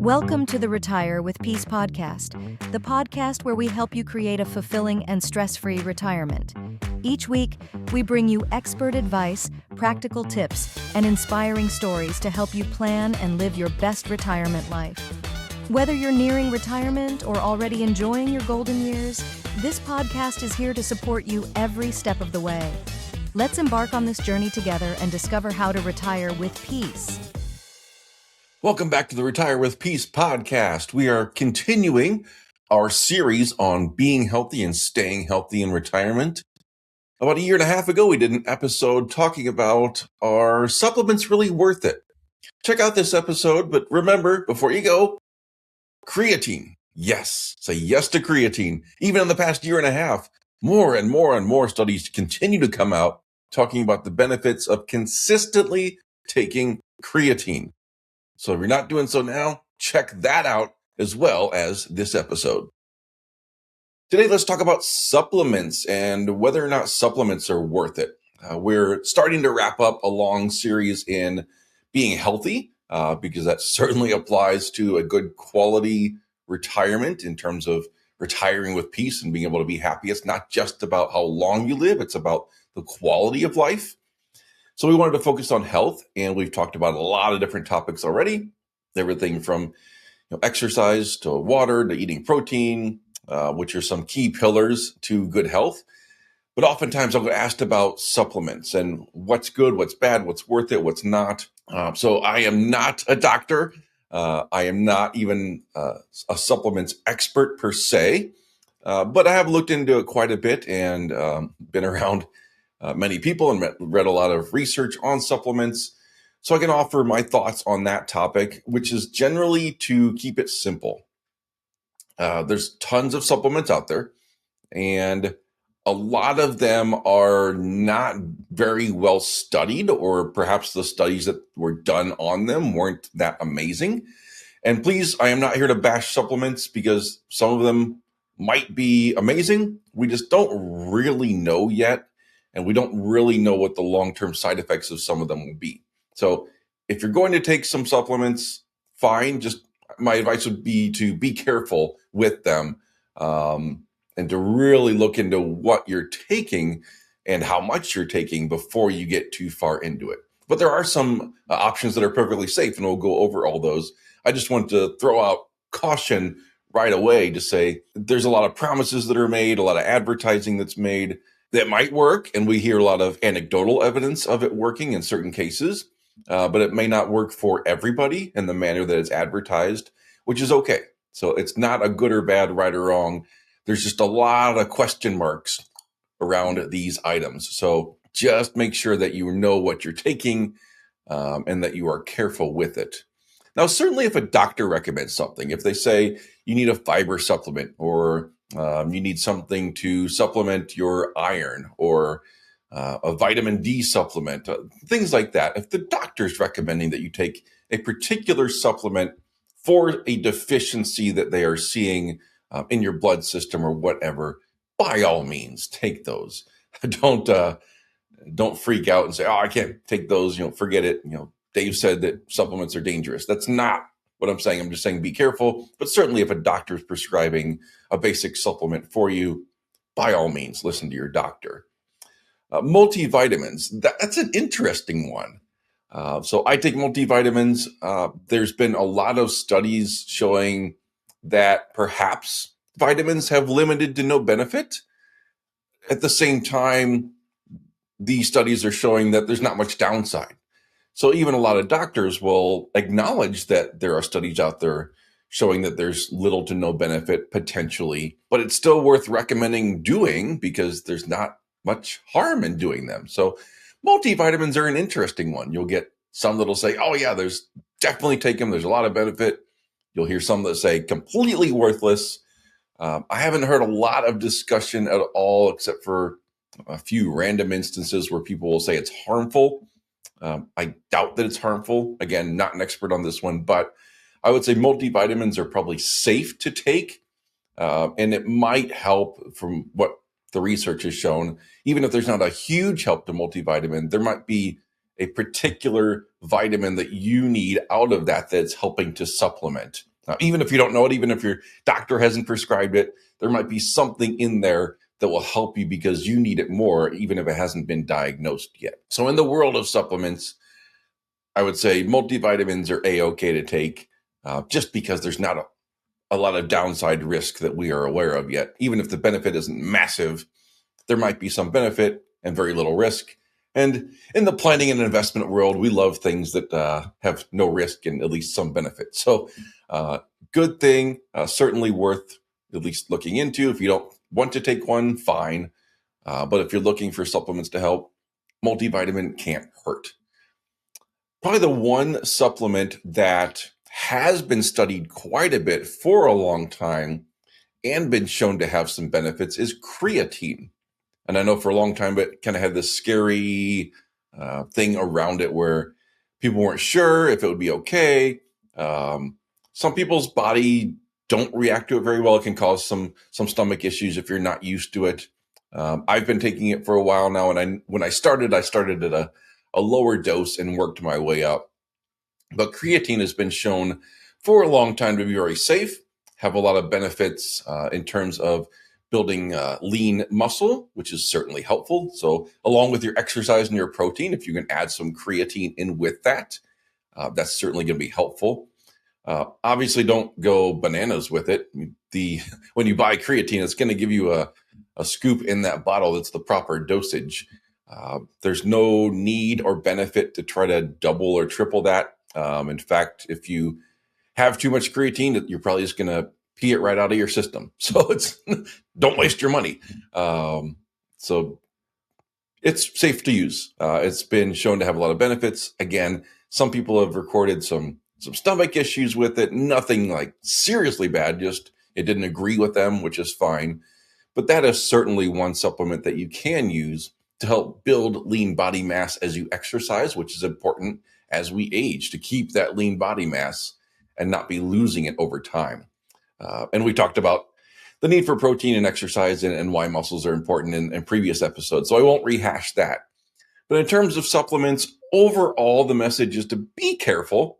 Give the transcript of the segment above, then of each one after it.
Welcome to the Retire with Peace podcast, the podcast where we help you create a fulfilling and stress-free retirement. Each week, we bring you expert advice, practical tips, and inspiring stories to help you plan and live your best retirement life. Whether you're nearing retirement or already enjoying your golden years, this podcast is here to support you every step of the way. Let's embark on this journey together and discover how to retire with peace. Welcome back to the Retire with Peace podcast. We are continuing our series on being healthy and staying healthy in retirement. About a year and a half ago, we did an episode talking about, are supplements really worth it? Check out this episode, but remember, before you go, creatine. Yes, say yes to creatine. Even in the past year and a half, more and more studies continue to come out talking about the benefits of consistently taking creatine. So if you're not doing so now, check that out as well as this episode. Today, let's talk about supplements and whether or not supplements are worth it. We're starting to wrap up a long series in being healthy because that certainly applies to a good quality retirement in terms of retiring with peace and being able to be happy. It's not just about how long you live, it's about the quality of life. So we wanted to focus on health, and we've talked about a lot of different topics already. Everything from exercise to water to eating protein, which are some key pillars to good health. But oftentimes I'll get asked about supplements and what's good, what's bad, what's worth it, what's not. So I am not a doctor. I am not even a supplements expert per se, but I have looked into it quite a bit and been around many people and read a lot of research on supplements. So I can offer my thoughts on that topic, which is generally to keep it simple. There's tons of supplements out there, and a lot of them are not very well studied, or perhaps the studies that were done on them weren't that amazing. And please, I am not here to bash supplements because some of them might be amazing. We just don't really know yet. And we don't really know what the long-term side effects of some of them will be. So if you're going to take some supplements, fine. Just my advice would be to be careful with them and to really look into what you're taking and how much you're taking before you get too far into it. But there are some options that are perfectly safe, and we'll go over all those. I just want to throw out caution right away to say there's a lot of promises that are made, a lot of advertising that's made that might work, and we hear a lot of anecdotal evidence of it working in certain cases, but it may not work for everybody in the manner that it's advertised, which is okay. So it's not a good or bad, right or wrong. There's just a lot of question marks around these items. So just make sure that you know what you're taking and that you are careful with it. Now, certainly if a doctor recommends something, if they say you need a fiber supplement or you need something to supplement your iron or a vitamin D supplement, things like that. If the doctor's recommending that you take a particular supplement for a deficiency that they are seeing in your blood system or whatever, by all means, take those. Don't freak out and say, "Oh, I can't take those." Forget it. Dave said that supplements are dangerous. That's not what I'm saying. I'm just saying be careful. But certainly if a doctor is prescribing a basic supplement for you, by all means, listen to your doctor. Multivitamins, that's an interesting one. So I take multivitamins. There's been a lot of studies showing that perhaps vitamins have limited to no benefit. At the same time, these studies are showing that there's not much downside. So even a lot of doctors will acknowledge that there are studies out there showing that there's little to no benefit potentially, but it's still worth recommending doing because there's not much harm in doing them. So multivitamins are an interesting one. You'll get some that'll say, "Oh yeah, there's definitely take them. There's a lot of benefit." You'll hear some that say completely worthless. I haven't heard a lot of discussion at all, except for a few random instances where people will say it's harmful. I doubt that it's harmful. Again, not an expert on this one, but I would say multivitamins are probably safe to take. And it might help from what the research has shown. Even if there's not a huge help to multivitamin, there might be a particular vitamin that you need out of that that's helping to supplement Even if you don't know it, even if your doctor hasn't prescribed it, there might be something in there that will help you because you need it more, even if it hasn't been diagnosed yet. So in the world of supplements, I would say multivitamins are A-okay to take just because there's not a lot of downside risk that we are aware of yet. Even if the benefit isn't massive, there might be some benefit and very little risk. And in the planning and investment world, we love things that have no risk and at least some benefit. So good thing, certainly worth at least looking into. If you don't want to take one, fine. But if you're looking for supplements to help, multivitamin can't hurt. Probably the one supplement that has been studied quite a bit for a long time and been shown to have some benefits is creatine. And I know for a long time, it kind of had this scary thing around it where people weren't sure if it would be okay. Some people's body don't react to it very well. It can cause some stomach issues if you're not used to it. I've been taking it for a while now, and when I started at a lower dose and worked my way up. But creatine has been shown for a long time to be very safe, have a lot of benefits in terms of building lean muscle, which is certainly helpful. So along with your exercise and your protein, if you can add some creatine in with that, that's certainly going to be helpful. Obviously, don't go bananas with it. When you buy creatine, it's going to give you a scoop in that bottle that's the proper dosage. There's no need or benefit to try to double or triple that. In fact, if you have too much creatine, you're probably just going to pee it right out of your system. So don't waste your money. So it's safe to use. It's been shown to have a lot of benefits. Again, some people have recorded some stomach issues with it. Nothing like seriously bad, just it didn't agree with them, which is fine. But that is certainly one supplement that you can use to help build lean body mass as you exercise, which is important as we age, to keep that lean body mass and not be losing it over time. And we talked about the need for protein and exercise and why muscles are important in previous episodes, so I won't rehash that. But in terms of supplements, overall, the message is to be careful.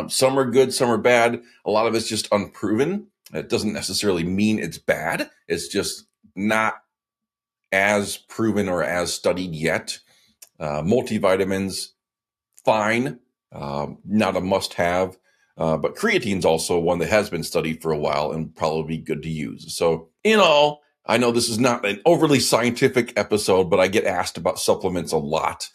Some are good, some are bad. A lot of it's just unproven. It doesn't necessarily mean it's bad. It's just not as proven or as studied yet. Multivitamins, fine, not a must-have. But creatine's also one that has been studied for a while and probably good to use. So in all, I know this is not an overly scientific episode, but I get asked about supplements a lot.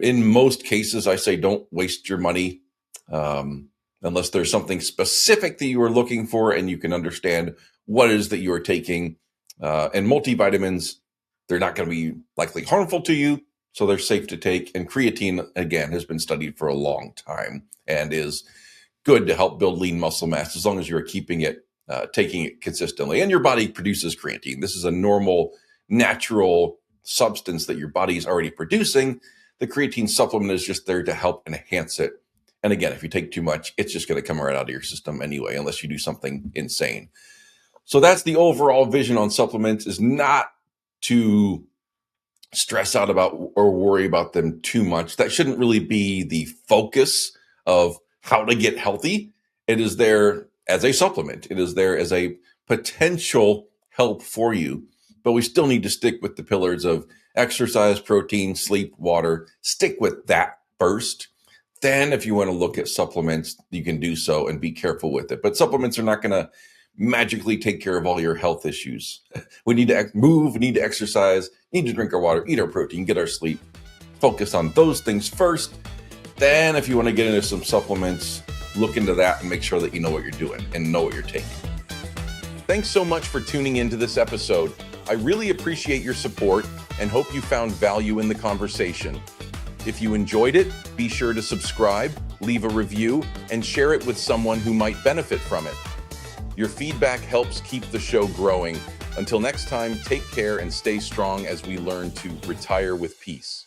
In most cases, I say don't waste your money unless there's something specific that you are looking for and you can understand what it is that you are taking. And multivitamins, they're not going to be likely harmful to you, so they're safe to take. And creatine, again, has been studied for a long time and is good to help build lean muscle mass as long as you're keeping it, taking it consistently. And your body produces creatine. This is a normal, natural substance that your body is already producing. The creatine supplement is just there to help enhance it. And again, if you take too much, it's just going to come right out of your system anyway, unless you do something insane. So that's the overall vision on supplements, is not to stress out about or worry about them too much. That shouldn't really be the focus of how to get healthy. It is there as a supplement. It is there as a potential help for you. But we still need to stick with the pillars of exercise, protein, sleep, water. Stick with that first. Then if you want to look at supplements, you can do so and be careful with it. But supplements are not going to magically take care of all your health issues. We need to move, we need to exercise, need to drink our water, eat our protein, get our sleep. Focus on those things first. Then if you want to get into some supplements, look into that and make sure that you know what you're doing and know what you're taking. Thanks so much for tuning into this episode. I really appreciate your support and hope you found value in the conversation. If you enjoyed it, be sure to subscribe, leave a review, and share it with someone who might benefit from it. Your feedback helps keep the show growing. Until next time, take care and stay strong as we learn to retire with peace.